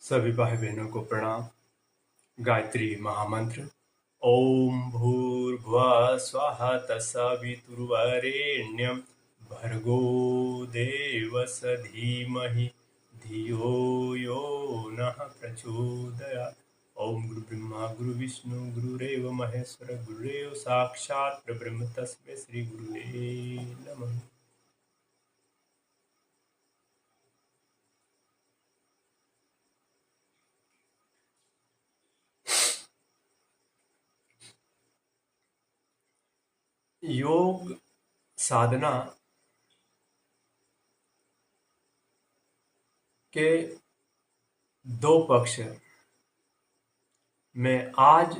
सभी भाई बहनों को प्रणाम। गायत्री महामंत्र। ओम भूर्भुवः स्वः तत्सवितुर्वरेण्यं भर्गो देवस्य धीमहि धियो यो नः प्रचोदयात्। ओम गुरु ब्रह्मा गुरु विष्णु गुरुरेव महेश्वर गुरुरेव साक्षात् परब्रह्म तस्मै श्री गुरुवे नमः। योग साधना के दो पक्ष हैं। मैं आज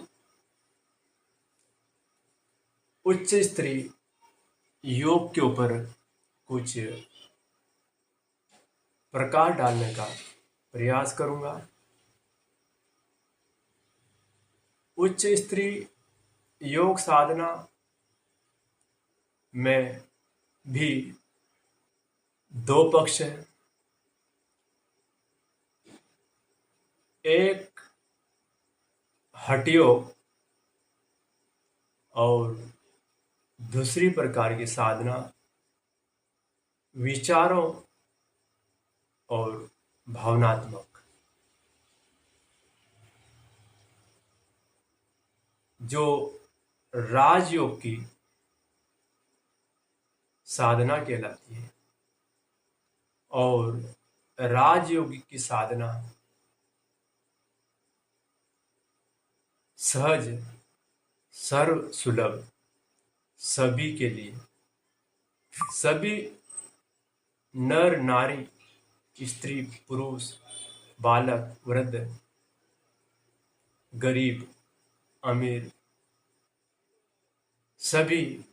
उच्च स्तरीय योग के ऊपर कुछ प्रकाश डालने का प्रयास करूंगा। उच्च स्तरीय योग साधना में भी दो पक्ष हैं। एक हठ योग और दूसरी प्रकार की साधना विचारों और भावनात्मक। जो राजयोग की साधना कहलाती है और राजयोगी की साधना सहज सर्व सुलभ सभी के लिए, सभी नर नारी स्त्री पुरुष बालक वृद्ध गरीब अमीर सभी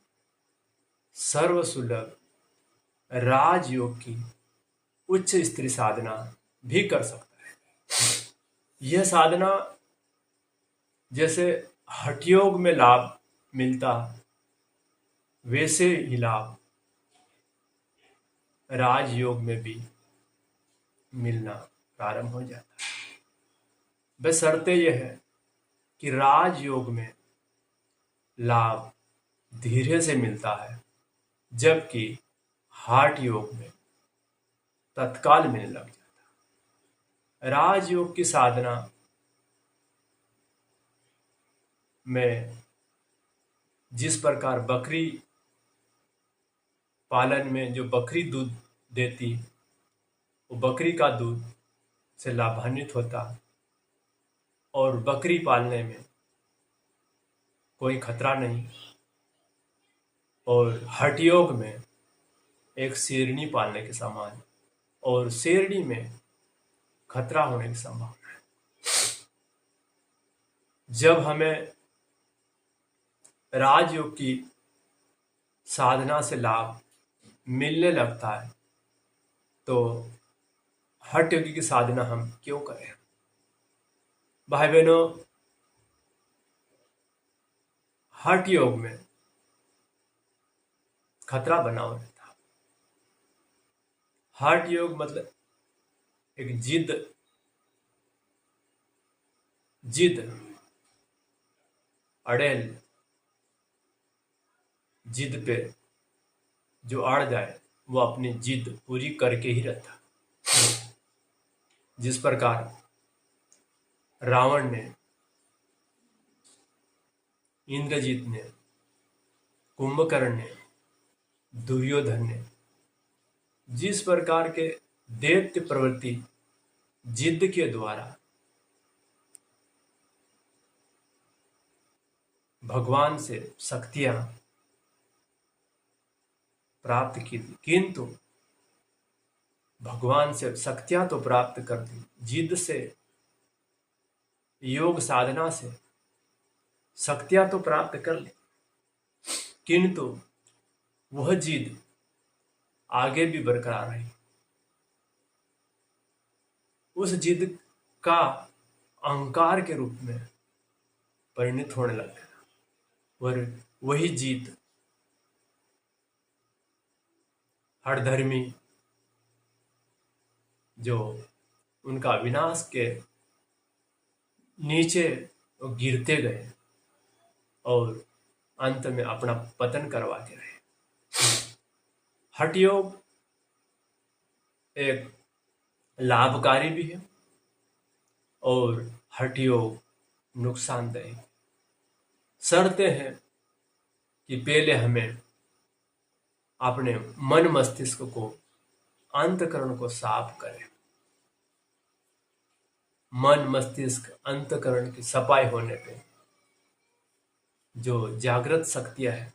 सर्व सुलभ राजयोग की उच्च स्तरीय साधना भी कर सकता है। यह साधना जैसे हठ योग में लाभ मिलता वैसे ही लाभ राजयोग में भी मिलना प्रारंभ हो जाता है। बशर्ते यह है कि राजयोग में लाभ धीरे से मिलता है, जबकि हठ योग में तत्काल मिलने लग जाता है। राजयोग की साधना में जिस प्रकार बकरी पालन में जो बकरी दूध देती वो बकरी का दूध से लाभान्वित होता और बकरी पालने में कोई खतरा नहीं, और हठ योग में एक शेरनी पालने के समान और शेरनी में खतरा होने की संभावना है। जब हमें राजयोग की साधना से लाभ मिलने लगता है तो हठ योग की साधना हम क्यों करें। भाई बहनों, हठ योग में खतरा बना हुआ रहता। हठ योग मतलब एक जिद अड़ेल जिद पे जो अड़ जाए वो अपनी जिद पूरी करके ही रहता। जिस प्रकार रावण ने, इंद्रजीत ने, कुंभकर्ण ने, दुर्योधन ने जिस प्रकार के दैत्य प्रवृत्ति जिद के द्वारा भगवान से शक्तियां प्राप्त की थी, किंतु भगवान से शक्तियां तो प्राप्त कर दी, जिद से योग साधना से शक्तियां तो प्राप्त कर ली, किंतु वह जिद आगे भी बरकरार रही। उस जिद का अहंकार के रूप में परिणत होने लग गया और वही जिद हठधर्मी जो उनका विनाश के नीचे वो गिरते गए और अंत में अपना पतन करवाते रहे। हठ योग एक लाभकारी भी है और हठ योग नुकसानदायक। शर्तें हैं कि पहले हमें अपने मन मस्तिष्क को, अंतःकरण को साफ करें। मन मस्तिष्क अंतःकरण की सफाई होने पे जो जागृत शक्तियां हैं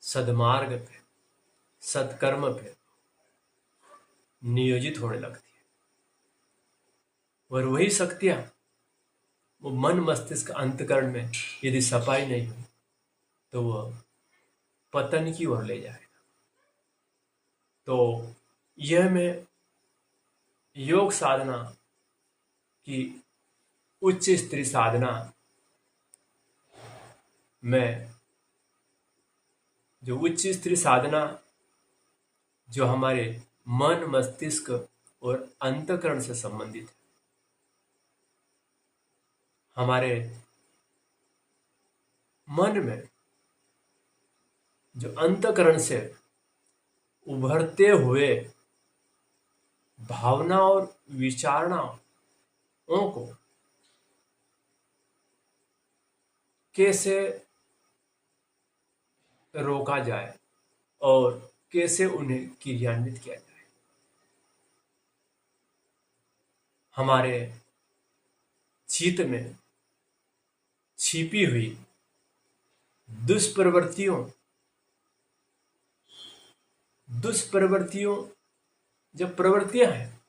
सद्मार्ग पे, सत्कर्म पे नियोजित होने लगती है और वही शक्तियां वो मन मस्तिष्क अंतःकरण में यदि सफाई नहीं हुई तो वह पतन की ओर ले जाएगा। तो यह मैं योग साधना की उच्च स्तरीय साधना में जो उच्च स्तरीय साधना जो हमारे मन मस्तिष्क और अंतःकरण से संबंधित है, हमारे मन में जो अंतःकरण से उभरते हुए भावना और विचारणाओं को कैसे रोका जाए और कैसे उन्हें क्रियान्वित किया जाए। हमारे चित्त में छिपी हुई दुष्प्रवृत्तियों जब प्रवृत्तियां हैं,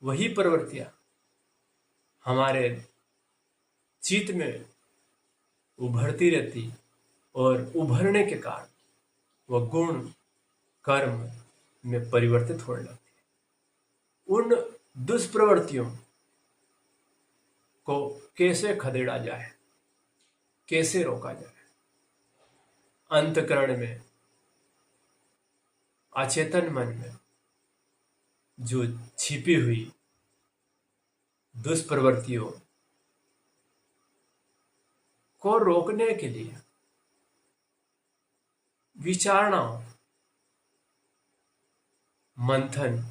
वही प्रवृत्तियां हमारे चित्त में उभरती रहती और उभरने के कारण वह गुण कर्म में परिवर्तित होने लगती है। उन दुष्प्रवृत्तियों को कैसे खदेड़ा जाए, कैसे रोका जाए। अंतःकरण में, अचेतन मन में जो छिपी हुई दुष्प्रवृत्तियों को रोकने के लिए विचारणा, मंथन,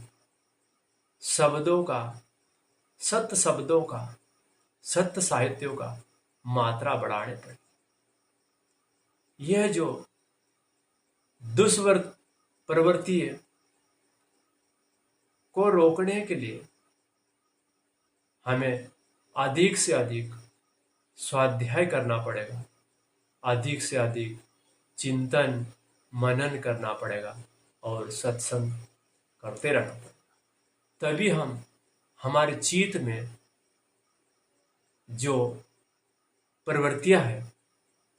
शब्दों का, सत्य शब्दों का, सत्य साहित्यों का मात्रा बढ़ाने पड़े। यह जो प्रवृत्ति को रोकने के लिए हमें अधिक से अधिक स्वाध्याय करना पड़ेगा, अधिक से अधिक चिंतन मनन करना पड़ेगा और सत्संग करते रहना पड़ेगा। तभी हम हमारे चित्त में जो प्रवृत्तियां हैं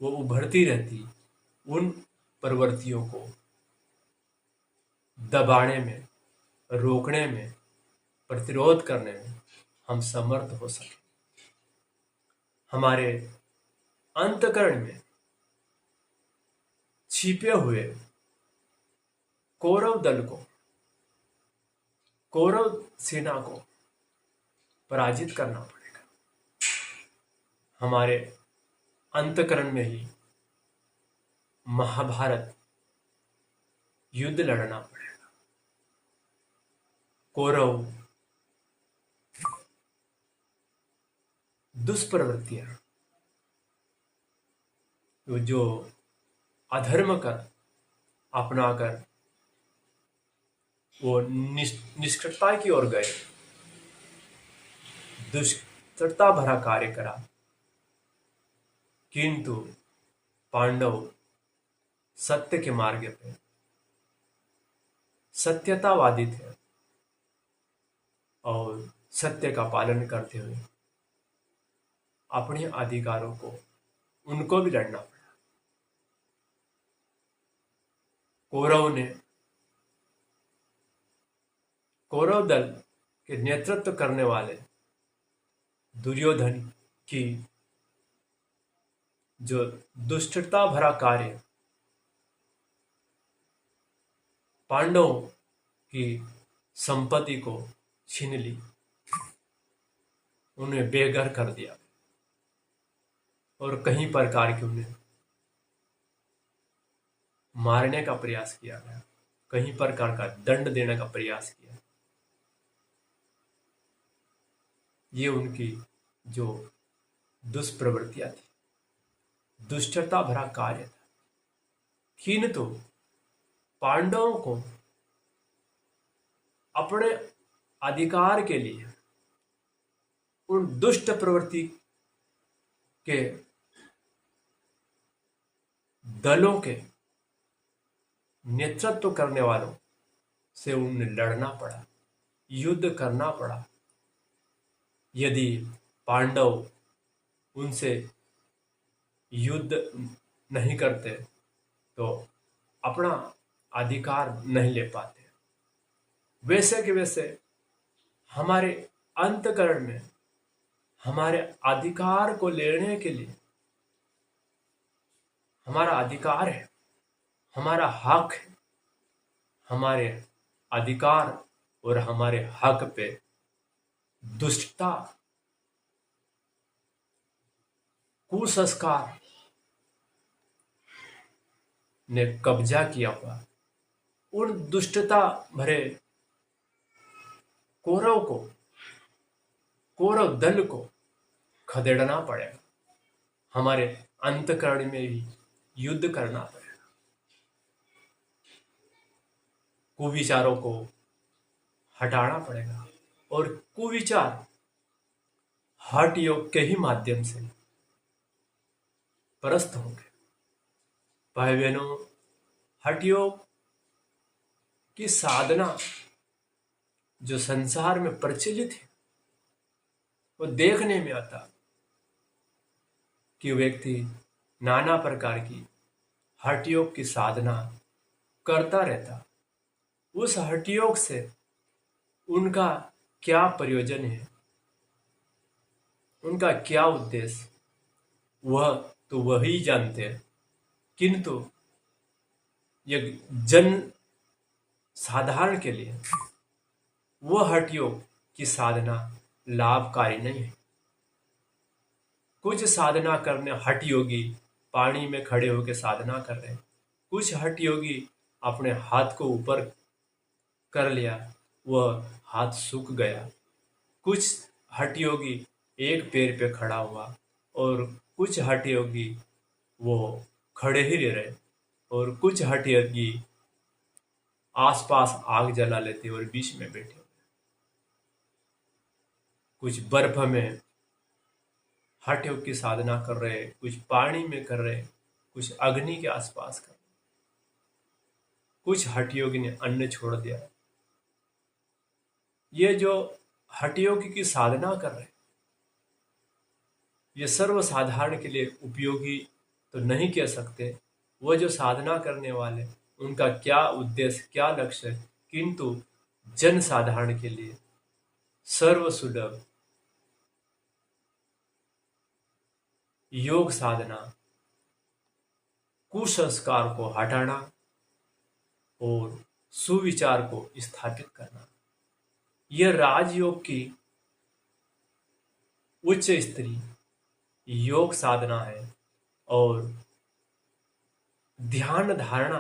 वो उभरती रहती, उन प्रवृत्तियों को दबाने में, रोकने में, प्रतिरोध करने में हम समर्थ हो सके। हमारे अंतःकरण में छिपे हुए कौरव दल को, कौरव सेना को पराजित करना पड़ेगा। हमारे अंतःकरण में ही महाभारत युद्ध लड़ना पड़ेगा। कौरव दुष्प्रवृत्तियां जो अधर्म कर अपनाकर वो निष्ठता की ओर गए, दुष्टता भरा कार्य करा, किंतु पांडव सत्य के मार्ग पे सत्यतावादी थे और सत्य का पालन करते हुए अपने अधिकारों को उनको भी लड़ना पड़ा। कौरव दल के नेतृत्व करने वाले दुर्योधन की जो दुष्टता भरा कार्य पांडवों की संपत्ति को छीन ली, उन्हें बेघर कर दिया और कहीं प्रकार की उन्हें मारने का प्रयास किया गया, कहीं प्रकार का दंड देने का प्रयास किया। ये उनकी जो दुष्प्रवृत्तियां थी, दुष्टता भरा कार्य था। किंतु पांडवों को अपने अधिकार के लिए उन दुष्ट प्रवृत्ति के दलों के नेतृत्व करने वालों से उन्हें लड़ना पड़ा, युद्ध करना पड़ा। यदि पांडव उनसे युद्ध नहीं करते तो अपना अधिकार नहीं ले पाते। वैसे के वैसे हमारे अंतःकरण में हमारे अधिकार को लेने के लिए, हमारा अधिकार है, हमारा हक है, हमारे अधिकार और हमारे हक पे दुष्टता, कुसंस्कार ने कब्जा किया हुआ। उन दुष्टता भरे कौरव दल को खदेड़ना पड़ेगा, हमारे अंतःकरण में भी युद्ध करना पड़ेगा। कुविचारों को हटाना पड़ेगा और कुविचार हठ योग के ही माध्यम से परस्त होंगे। भाई बहनों, हठ योग की साधना जो संसार में प्रचलित है, वो देखने में आता कि व्यक्ति नाना प्रकार की हठ योग की साधना करता रहता। उस हठ योग से उनका क्या प्रयोजन है, उनका क्या उद्देश्य, वह तो वही जानते हैं। किंतु एक जन साधारण के लिए वह हठ योग की साधना लाभकारी नहीं है। कुछ साधना करने हठ योगी पानी में खड़े होकर साधना कर रहे हैं, कुछ हठ योगी अपने हाथ को ऊपर कर लिया, वह हाथ सूख गया। कुछ हठ योगी एक पैर पे खड़ा हुआ और कुछ हठ योगी वो खड़े ही रह रहे, और कुछ हठ योगी आसपास आग जला लेते और बीच में बैठे। कुछ बर्फ में हठ योग की साधना कर रहे, कुछ पानी में कर रहे, कुछ अग्नि के आसपास कर रहे। कुछ हठ योगी ने अन्न छोड़ दिया। ये जो हठ योगी की साधना कर रहे, ये सर्वसाधारण के लिए उपयोगी तो नहीं कह सकते। वह जो साधना करने वाले, उनका क्या उद्देश्य, क्या लक्ष्य है, किंतु जन साधारण के लिए सर्वसुलभ योग साधना, कुसंस्कार को हटाना और सुविचार को स्थापित करना, यह राजयोग की उच्च स्तरीय योग साधना है। और ध्यान धारणा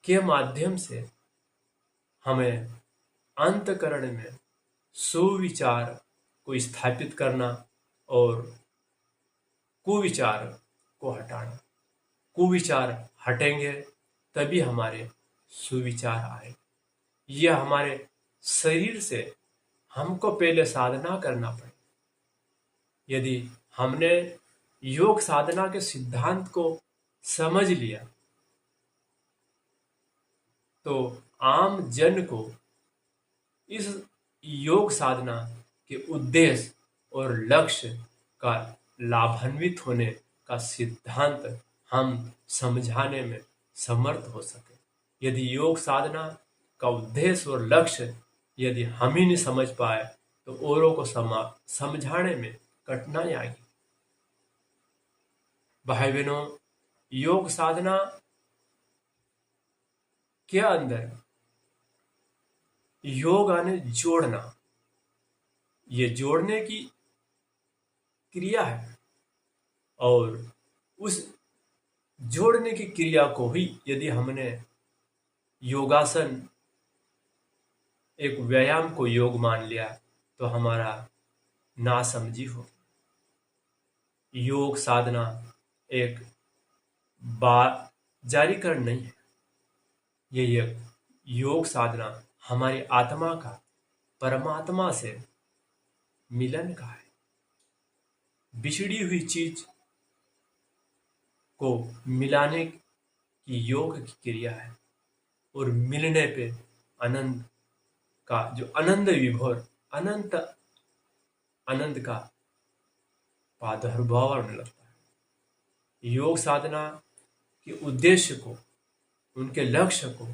के माध्यम से हमें अंतःकरण में सुविचार को स्थापित करना और कुविचार को हटाना। कुविचार हटेंगे तभी हमारे सुविचार आए। यह हमारे शरीर से हमको पहले साधना करना पड़े। यदि हमने योग साधना के सिद्धांत को समझ लिया तो आम जन को इस योग साधना के उद्देश्य और लक्ष्य का लाभान्वित होने का सिद्धांत हम समझाने में समर्थ हो सके। यदि योग साधना का उद्देश्य और लक्ष्य यदि हम ही नहीं समझ पाए तो औरों को समझाने में कठिनाई आएगी। भाई बहनों, योग साधना के अंदर योग यानी जोड़ना, ये जोड़ने की क्रिया है। और उस जोड़ने की क्रिया को ही यदि हमने योगासन, एक व्यायाम को योग मान लिया, तो हमारा नासमझी हो। योग साधना एक जारीकरण नहीं है, ये एक योग साधना हमारी आत्मा का परमात्मा से मिलन का है। बिछड़ी हुई चीज को मिलाने की योग की क्रिया है, और मिलने पे आनंद का जो आनंद विभोर अनंत आनंद का प्रादुर्भाव होने लगता है। योग साधना के उद्देश्य को, उनके लक्ष्य को,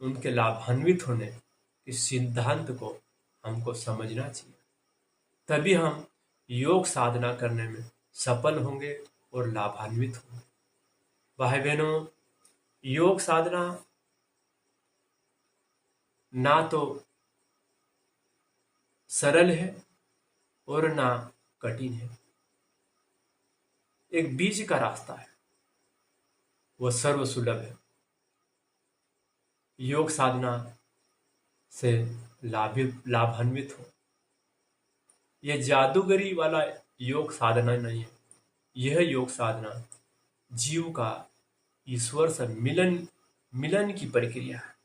उनके लाभान्वित होने के सिद्धांत को हमको समझना चाहिए, तभी हम योग साधना करने में सफल होंगे और लाभान्वित होंगे। भाई बहनों, योग साधना ना तो सरल है और ना कठिन है, एक बीच का रास्ता है, वह सर्वसुलभ है। योग साधना से लाभान्वित हो। यह जादूगरी वाला योग साधना नहीं है, यह योग साधना जीव का ईश्वर से मिलन की प्रक्रिया है।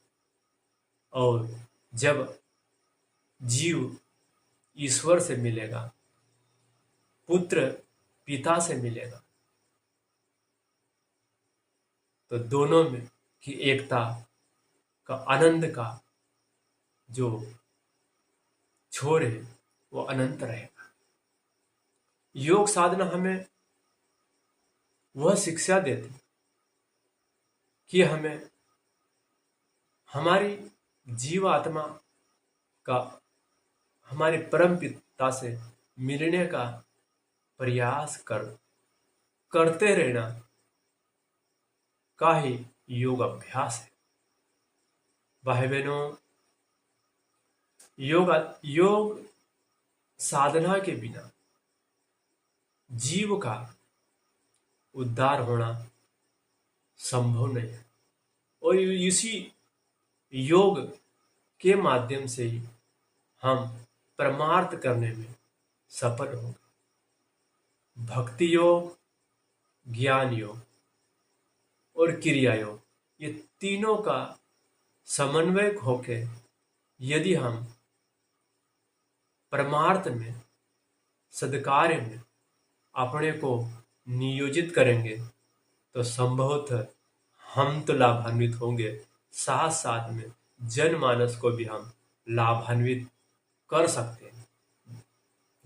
और जब जीव ईश्वर से मिलेगा, पुत्र पिता से मिलेगा, तो दोनों में की एकता का आनंद का जो छोर है वो अनंत रहेगा। योग साधना हमें वह शिक्षा देती कि हमें हमारी जीव आत्मा का हमारे परम पिता से मिलने का प्रयास करते रहना का ही योग अभ्यास है। भाई बहनों, योग साधना के बिना जीव का उद्धार होना संभव नहीं है, और इसी योग के माध्यम से ही हम परमार्थ करने में सफल होंगे। भक्ति योग, ज्ञान योग और क्रिया योग, ये तीनों का समन्वय होके यदि हम परमार्थ में, सद्कार्य में अपने को नियोजित करेंगे, तो संभवतः हम तो लाभान्वित होंगे, साथ साथ में जनमानस को भी हम लाभान्वित कर सकते हैं।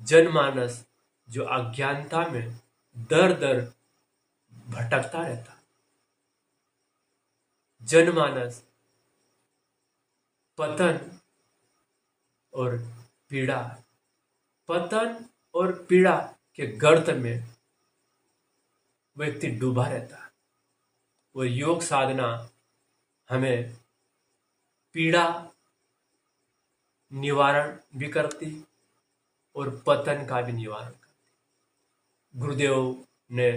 जनमानस जो अज्ञानता में दर दर भटकता रहता, जनमानस पतन और पीड़ा के गर्त में व्यक्ति डूबा रहता है। वो योग साधना हमें पीड़ा निवारण भी करती और पतन का भी निवारण करती। गुरुदेव ने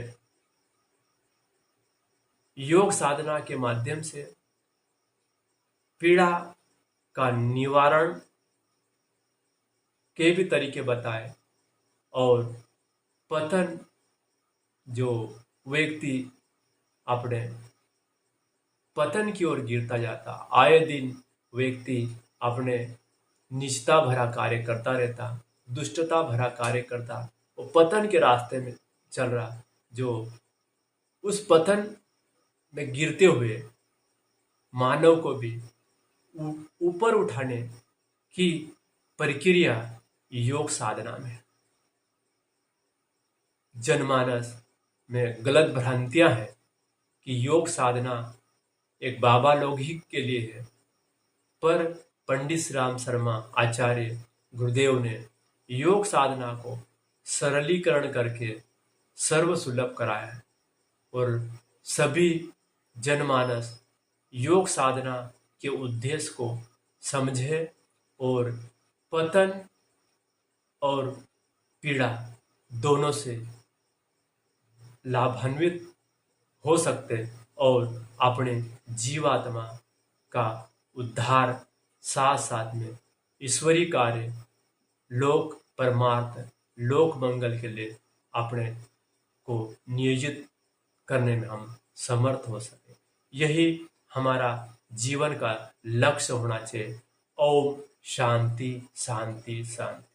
योग साधना के माध्यम से पीड़ा का निवारण के भी तरीके बताए, और पतन जो व्यक्ति अपने पतन की ओर गिरता जाता, आए दिन व्यक्ति अपने निष्ठा भरा कार्य करता रहता, दुष्टता भरा कार्य करता, वो पतन के रास्ते में चल रहा, जो उस पतन में गिरते हुए मानव को भी ऊपर उठाने की प्रक्रिया योग साधना में। जनमानस में गलत भ्रांतियां हैं कि योग साधना एक बाबा लोग ही के लिए है, पर पंडित श्री राम शर्मा आचार्य गुरुदेव ने योग साधना को सरलीकरण करके सर्वसुलभ कराया है, और सभी जनमानस योग साधना के उद्देश्य को समझे और पतन और पीड़ा दोनों से लाभान्वित हो सकते और अपने जीवात्मा का उद्धार साथ साथ में ईश्वरीय कार्य लोक परमार्थ लोक मंगल के लिए अपने को नियोजित करने में हम समर्थ हो सके। यही हमारा जीवन का लक्ष्य होना चाहिए। ओम शांति शांति शांति।